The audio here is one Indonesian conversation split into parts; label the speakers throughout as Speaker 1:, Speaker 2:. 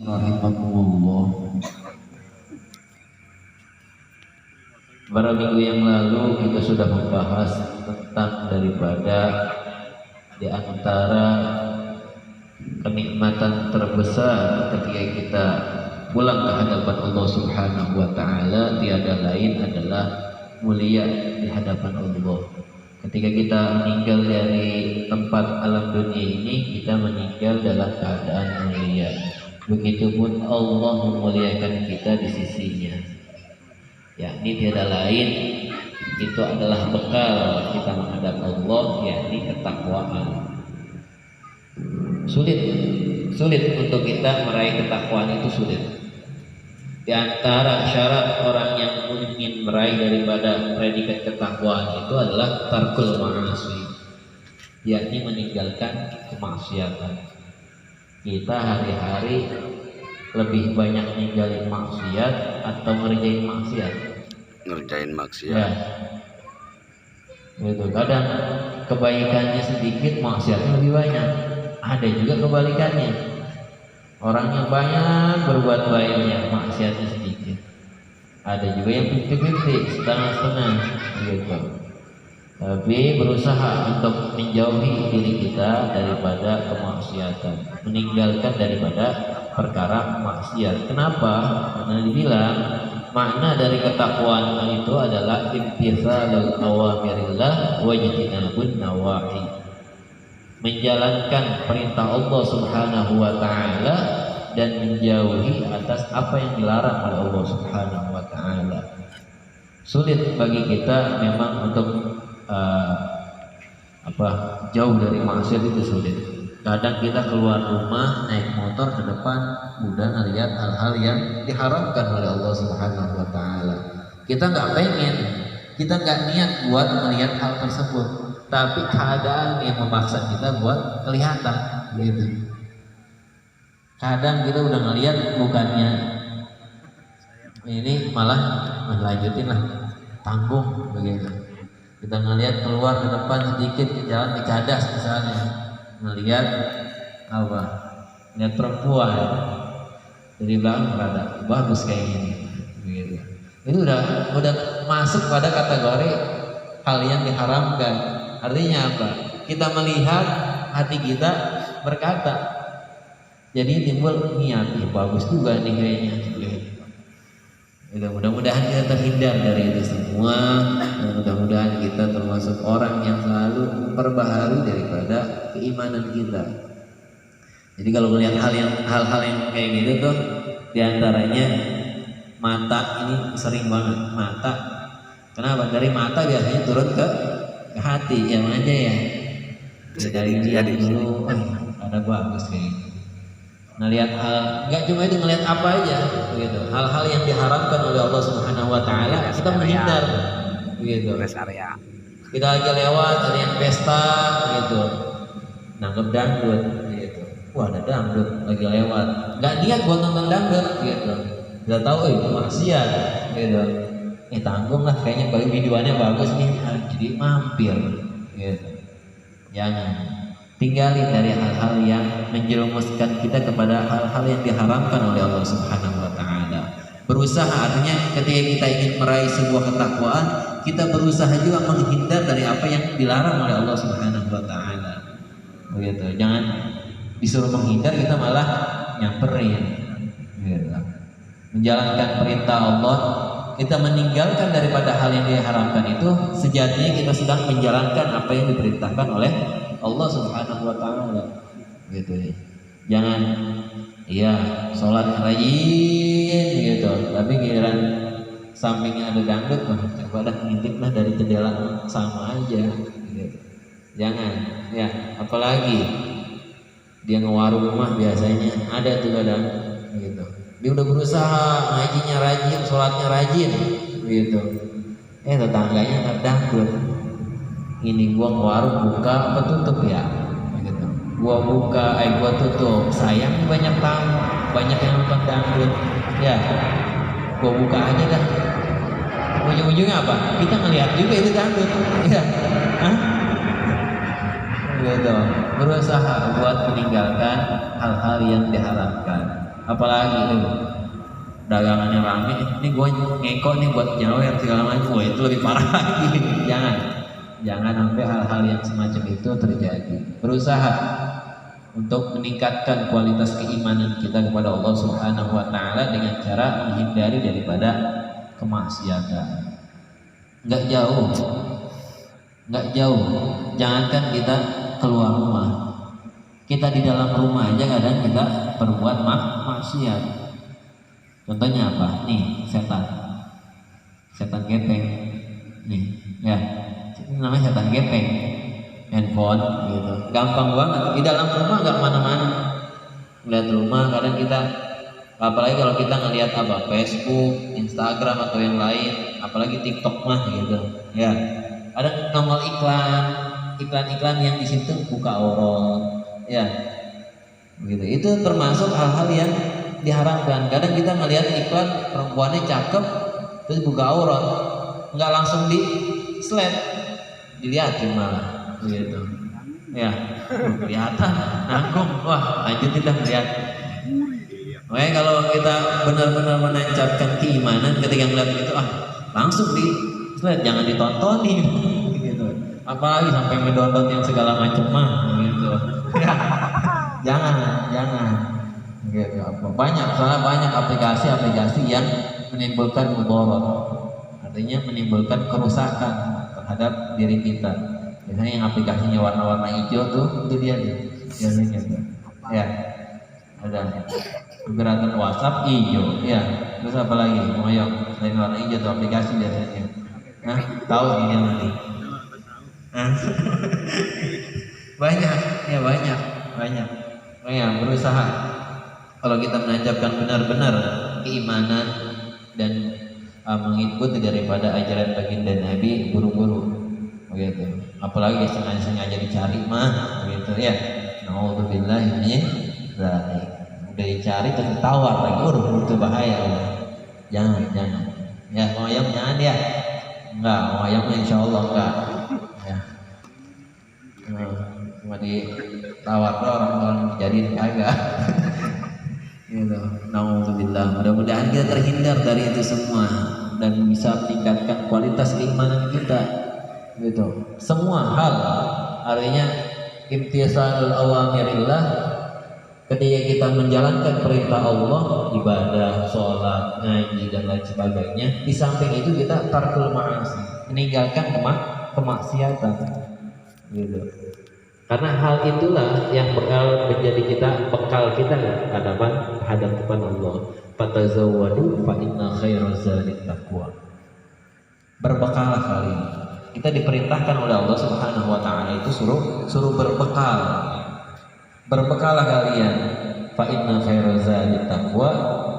Speaker 1: Rahimakumullah. Beberapa minggu yang lalu kita sudah membahas tentang daripada di antara kenikmatan terbesar ketika kita pulang ke hadapan Allah Subhanahu wa taala tiada lain adalah mulia di hadapan Allah. Ketika kita meninggal dari tempat alam dunia ini, kita meninggal dalam keadaan mulia. Begitupun Allah memuliakan kita di sisinya. Yakni tiada lain, itu adalah bekal kita menghadap Allah, yakni ketakwaan. Sulit untuk kita meraih ketakwaan, itu sulit. Di antara syarat orang yang ingin meraih daripada predikat ketakwaan itu adalah tarkul ma'asi, yakni meninggalkan kemaksiatan. Kita hari-hari lebih banyak ninggalin maksiat atau ngerjain maksiat?
Speaker 2: Ngerjain maksiat.
Speaker 1: Ya. Gitu. Kadang kebaikannya sedikit, maksiatnya lebih banyak. Ada juga kebalikannya. Orang yang banyak berbuat baiknya, maksiatnya sedikit. Ada juga yang 50-50, setengah-setengah gitu. Tapi berusaha untuk menjauhi diri kita daripada kemaksiatan, meninggalkan daripada perkara maksiat. Kenapa? Karena dibilang makna dari ketakwaan itu adalah imtitsalul awamirillah wa ijtinabun nawahi. Menjalankan perintah Allah Subhanahu wa taala dan menjauhi atas apa yang dilarang oleh Allah Subhanahu wa taala. Sulit bagi kita memang untuk jauh dari maksiat, itu sulit. Kadang kita keluar rumah naik motor ke depan udah ngelihat hal-hal yang diharamkan oleh Allah Subhanahu wa taala. Kita nggak pengen, kita nggak niat buat melihat hal tersebut, tapi keadaan yang memaksa kita buat kelihatan gitu. Kadang kita udah ngelihat bukannya ini, malah lanjutin lah, tanggung begitu. Kita ngelihat keluar ke depan sedikit ke jalan dikadas misalnya, ngelihat apa? Lihat perempuan dari belakang berada bagus kayak gini, gitu. Itu udah masuk pada kategori hal yang diharamkan. Artinya apa? Kita melihat, hati kita berkata, jadi timbul niat, bagus juga nih kayaknya. Mudah-mudahan kita terhindar dari itu semua, dan mudah-mudahan kita termasuk orang yang selalu memperbaharui daripada keimanan kita. Jadi kalau melihat hal-hal yang kayak gitu tuh, diantaranya mata ini sering banget. Mata, kenapa? Dari mata biasanya turun ke hati, yang aja ya. Dari dia dulu, ada bagus kayak gitu. Ngelihat hal, nggak cuma itu, ngelihat apa aja gitu, hal-hal yang diharamkan oleh Allah Subhanahu wa taala, kita menghindar gitu.
Speaker 2: Rest area.
Speaker 1: Kita lagi lewat ada yang pesta gitu, nangkep dangdut gitu. Wah, ada dangdut lagi lewat, nggak niat buat nonton dangdut gitu. Udah tahu itu maksiat gitu. Tanggung lah, kayaknya bagi videoannya bagus nih, jadi mampir gitu. Jangan. Tinggalin dari hal-hal yang menjerumuskan kita kepada hal-hal yang diharamkan oleh Allah Subhanahu wa taala. Berusaha, artinya ketika kita ingin meraih sebuah ketakwaan, kita berusaha juga menghindar dari apa yang dilarang oleh Allah Subhanahu wa taala. Begitu. Jangan disuruh menghindar kita malah nyamperin. Gitu. Menjalankan perintah Allah, kita meninggalkan daripada hal yang diharamkan, itu sejatinya kita sedang menjalankan apa yang diperintahkan oleh Allah Subhanahu wa taala gitu ya. Jangan sholat rajin gitu, tapi giliran sampingnya ada dangdut, coba dah ngintip lah dari jendela, sama aja gitu. Jangan ya, apalagi dia ngewarung rumah biasanya ada tuh kadang gitu. Dia udah berusaha ngajinya rajin, sholatnya rajin gitu. Tetangganya ada dangdut. Ini gua warung buka apa tutup ya? Gitu. Gua buka, gua tutup. Sayang banyak tamu, banyak yang nonton dangdut. Ya, gua buka aja dah. Ujung-ujungnya apa? Kita ngelihat juga itu dangdut. Ya, gitu. Berusaha buat meninggalkan hal-hal yang diharapkan. apalagi dagangannya rame, ini gue ngekok nih buat nyawer segala macam, wah itu lebih parah lagi. Jangan sampai hal-hal yang semacam itu terjadi. Berusaha untuk meningkatkan kualitas keimanan kita kepada Allah Subhanahu wa taala dengan cara menghindari daripada kemaksiatan. Nggak jauh. Jangankan kita keluar rumah, kita di dalam rumah aja kadang kita berbuat maksiat. Contohnya apa? Nih, setan gepeng. Nih, ya. Ini namanya setan gepeng. Handphone gitu. Gampang banget. Di dalam rumah nggak mana-mana. Lihat rumah kadang kita, apalagi kalau kita ngelihat apa, Facebook, Instagram atau yang lain, apalagi TikTok mah gitu. Ya. Ada nongol iklan yang di situ buka aurat. Ya. Begitu. Itu termasuk hal-hal yang diharamkan. Kadang kita ngelihat iklan perempuannya cakep terus buka aurat, nggak langsung di slide, dilihatin malah begitu. Ya, kelihatan nanggung, wah lanjutin dah lihat. Makanya kalau kita benar-benar menancapkan keimanan ketika melihat itu, langsung di slide, jangan ditontonin gitu. Apalagi sampai mendownload yang segala macam mah gitu. Ya, jangan. Gitu. Soalnya banyak aplikasi yang menimbulkan mudarat, artinya menimbulkan kerusakan terhadap diri kita. Biasanya yang aplikasinya warna-warna hijau tuh, itu dia biasanya tuh. Ya, ada gerakan WhatsApp hijau, ya. Terus apa lagi? Moyong selain warna hijau tuh aplikasi biasanya. Nah, tahu ini nanti. banyak. Berusaha. Kalau kita menancapkan benar-benar keimanan dan mengikuti daripada ajaran baginda Nabi, buru-buru begitu. Apalagi sengaja dicari mah begitu ya. Nauzubillahi min dzalik. Udah dicari terus ditawar lagi, itu bahaya. Jangan. Ya, ngoyong jangan ya. Enggak, ngoyong insyaallah enggak. Ya. Cuma ditawar orang jadi kagak. Gitu. Nauzubillah. Mudah-mudahan kita terhindar dari itu semua dan bisa meningkatkan kualitas keimanan kita. Gitu. Semua hal artinya imtisalul awamirillah, ketika kita menjalankan perintah Allah, ibadah, sholat, ngaji dan lain sebagainya. Di samping itu kita tarkul ma'asi, meninggalkan kemaksiatan. Gitu. Karena hal itulah yang menjadi bekal kita hadap depan Allah. Fatazawwadu fa inna khairaz zadi taqwa. Berbekalah kalian. Kita diperintahkan oleh Allah Subhanahu wa taala itu suruh berbekal. Berbekalah kalian. Fa inna khairaz zadi taqwa,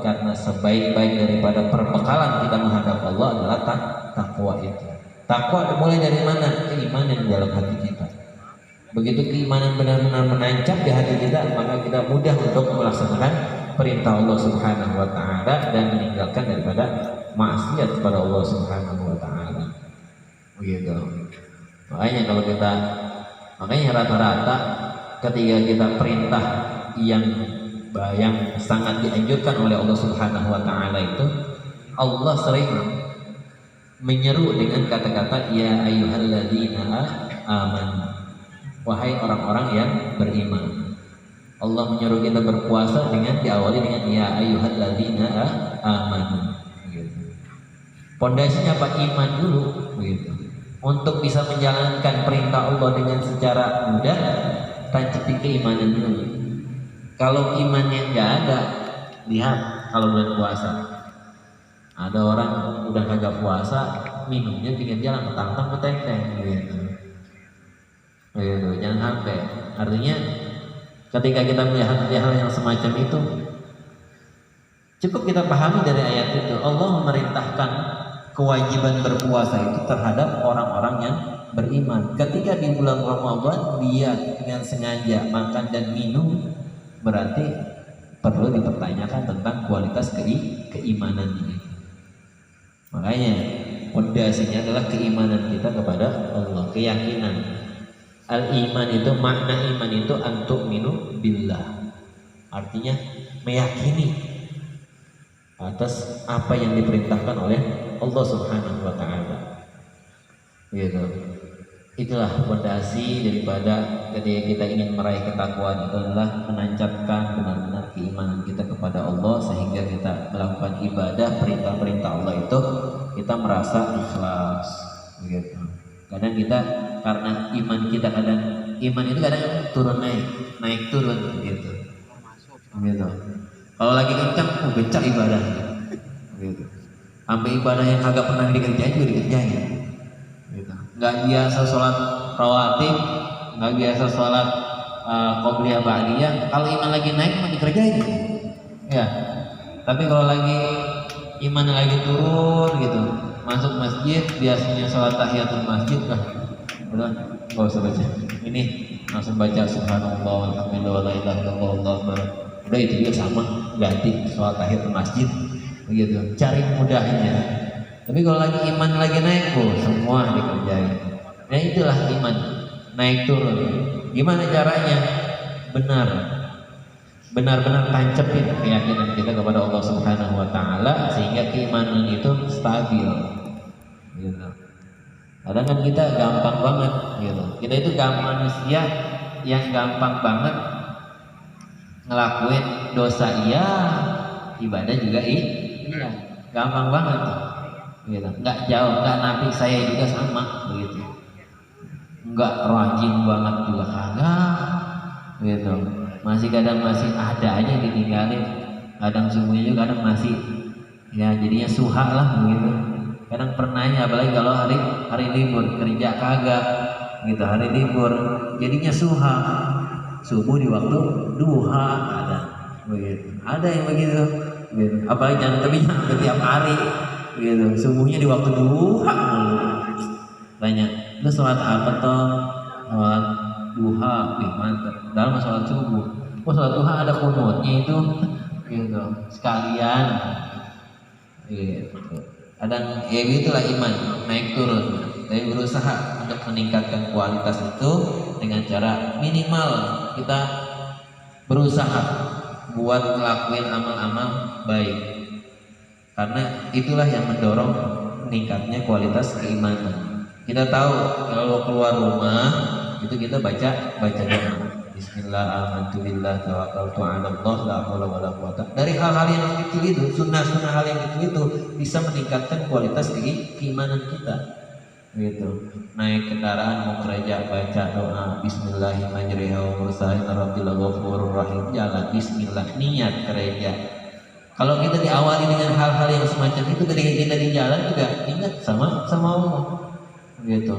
Speaker 1: karena sebaik-baik daripada perbekalan kita menghadap Allah adalah takwa itu. Takwa mulai dari mana? Keimanan dalam hati kita. Begitu keimanan benar-benar menancap di hati kita, maka kita mudah untuk melaksanakan perintah Allah Subhanahu wa taala dan meninggalkan daripada maksiat kepada Allah Subhanahu wa taala. Begitu. Makanya rata-rata ketika kita perintah yang sangat dianjurkan oleh Allah Subhanahu wa taala itu, Allah sering menyeru dengan kata-kata ya ayyuhalladzina amanu. Wahai orang-orang yang beriman. Allah menyuruh kita berpuasa dengan diawali dengan ya ayyuhalladzina amanu. Gitu. Pondasinya apa? Iman dulu. Gitu. Untuk bisa menjalankan perintah Allah dengan secara mudah, tancapi keimanan dulu. Kalau imannya nggak ada, lihat kalau bulan puasa. Ada orang udah kagak puasa, minumnya pinggir jalan, petang-petang peteng-teng gitu. Jangan sampai. Artinya ketika kita melihat hal yang semacam itu, cukup kita pahami dari ayat itu, Allah memerintahkan kewajiban berpuasa itu terhadap orang-orang yang beriman. Ketika di bulan Ramadan dia dengan sengaja makan dan minum, berarti perlu dipertanyakan tentang kualitas keimanan ini. Makanya pondasinya adalah keimanan kita kepada Allah, keyakinan. Al-iman itu, makna iman itu antu'minu billah, artinya meyakini atas apa yang diperintahkan oleh Allah Subhanahu wa taala. Gitu. Itulah fondasi daripada ketika kita ingin meraih ketakwaan itu adalah menancapkan benar-benar keimanan kita kepada Allah, sehingga kita melakukan ibadah perintah-perintah Allah itu kita merasa ikhlas gitu. Kadang kita karena iman itu kadang turun naik turun gitu. Kalau lagi kencang becak ibadah gitu. Sampai ibadah yang agak pernah dikerjain juga dikerjain. Gitu. Nggak biasa sholat rawatib, nggak biasa sholat qobliyah ba'diyah. Kalau iman lagi naik mah dikerjain ya. Tapi kalau lagi iman lagi turun gitu, masuk masjid biasanya sholat tahiyatul masjid lah, udah nggak usah baca ini, langsung baca subhanallah walhamdulillah wa la ilaha illallah wallahu akbar. Udah itu juga sama, ganti sholat tahiyatul masjid begitu, cari mudahnya. Tapi kalau lagi iman lagi naik, semua dikerjain. Nah itulah iman naik turun. Gimana caranya? Benar-benar tancepin keyakinan kita kepada Allah Subhanahu wa taala sehingga keimanan itu stabil. Gitu. Kadang kan kita gampang banget gitu. Kita itu manusia yang gampang banget ngelakuin dosa iya, ibadah juga iya. Gampang banget tuh. Gitu. Nggak jauh, nggak nabi saya juga sama begitu. Nggak rajin banget juga kagak gitu. Kadang masih ada aja yang ditinggalin. Kadang subuhnya juga kadang masih ya jadinya suha lah begitu. Kadang pernahnya apalagi kalau hari libur kerja kagak gitu, hari libur jadinya suha. Subuh di waktu duha ada begitu. Ada yang begitu gitu. Apalagi jangan tiap hari gitu, subuhnya di waktu duha mulu. Tanya, lu sholat apa toh? Sholat duha, mantap. Dalam sholat subuh, sholat duha ada kunutnya itu, gitu. Sekalian, gitu. Kadang ya itulah iman naik turun. Tapi berusaha untuk meningkatkan kualitas itu dengan cara minimal kita berusaha buat ngelakuin amal-amal baik. Karena itulah yang mendorong meningkatnya kualitas keimanan. Kita tahu kalau keluar rumah itu kita baca doa. Bismillah, amantu billah, tawakkaltu 'ala Allah, la haula wala quwata. Dari hal-hal yang kecil itu, sunnah-sunnah hal yang kecil itu bisa meningkatkan kualitas keimanan kita. Gitu. Naik kendaraan mau kerja baca doa Bismillahirrahmanirrahim, jalan bismillah, niat kerja. Kalau kita diawali dengan hal-hal yang semacam itu ketika kita di jalan juga ingat sama Allah. Gitu.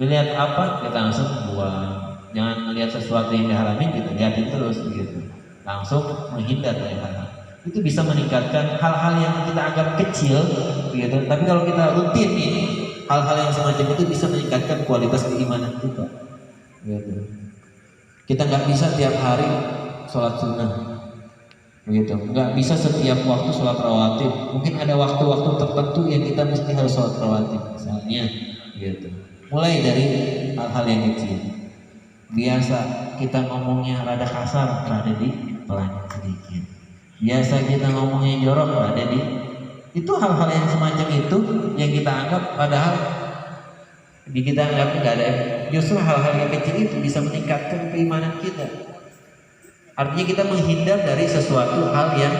Speaker 1: Melihat apa kita langsung buang. Jangan melihat sesuatu yang diharamin kita lihatin terus gitu. Langsung menghindar dari hal-hal. Itu bisa meningkatkan hal-hal yang kita anggap kecil gitu. Tapi kalau kita rutin ini hal-hal yang semacam itu bisa meningkatkan kualitas keimanan kita. Gitu. Kita nggak bisa tiap hari sholat sunnah. Begitu, nggak bisa setiap waktu sholat rawatib. Mungkin ada waktu-waktu tertentu yang kita mesti harus sholat rawatib, misalnya, gitu. Mulai dari hal-hal yang kecil. Biasa kita ngomongnya rada kasar, rada dipelanin sedikit. Biasa kita ngomongnya jorok, rada itu hal-hal yang semacam itu yang kita anggap padahal di kita anggap nggak ada. Justru hal-hal yang kecil itu bisa meningkatkan keimanan kita. Artinya kita menghindar dari sesuatu hal yang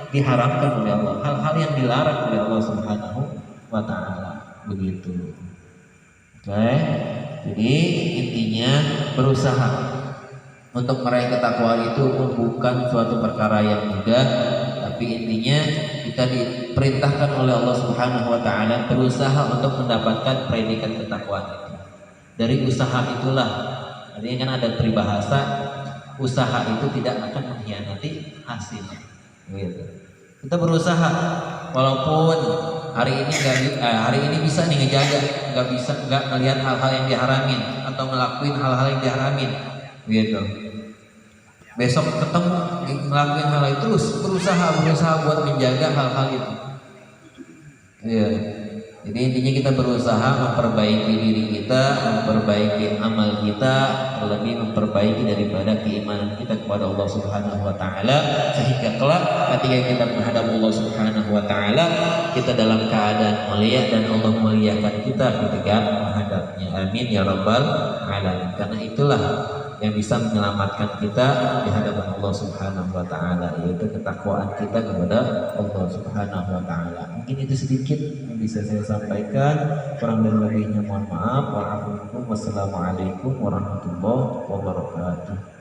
Speaker 1: diharamkan oleh Allah, hal-hal yang dilarang oleh Allah Subhanahu wa taala. Begitu. Oke. Jadi intinya berusaha untuk meraih ketakwaan itu bukan suatu perkara yang mudah, tapi intinya kita diperintahkan oleh Allah Subhanahu wa taala berusaha untuk mendapatkan predikat ketakwaan itu. Dari usaha itulah, artinya kan ada peribahasa usaha itu tidak akan mengkhianati hasil. Gitu. Kita berusaha, walaupun hari ini bisa nih ngejaga, nggak melihat hal-hal yang diharamin atau ngelakuin hal-hal yang diharamin, gitu. Besok ketemu ngelakuin hal itu terus berusaha buat menjaga hal-hal itu. Iya. Jadi intinya kita berusaha memperbaiki diri kita, memperbaiki amal kita, terlebih memperbaiki daripada keimanan kita kepada Allah Subhanahu wa taala, sehingga kelak ketika kita menghadap Allah Subhanahu wa taala, kita dalam keadaan mulia dan Allah muliakan kita ketika menghadapnya. Amin ya rabbal alamin. Karena itulah yang bisa menyelamatkan kita di hadapan Allah Subhanahu wa taala, yaitu ketakwaan kita kepada Allah Subhanahu wa taala. Mungkin itu sedikit yang bisa saya sampaikan, kurang dan lebihnya mohon maaf. Wassalamualaikum warahmatullahi wabarakatuh.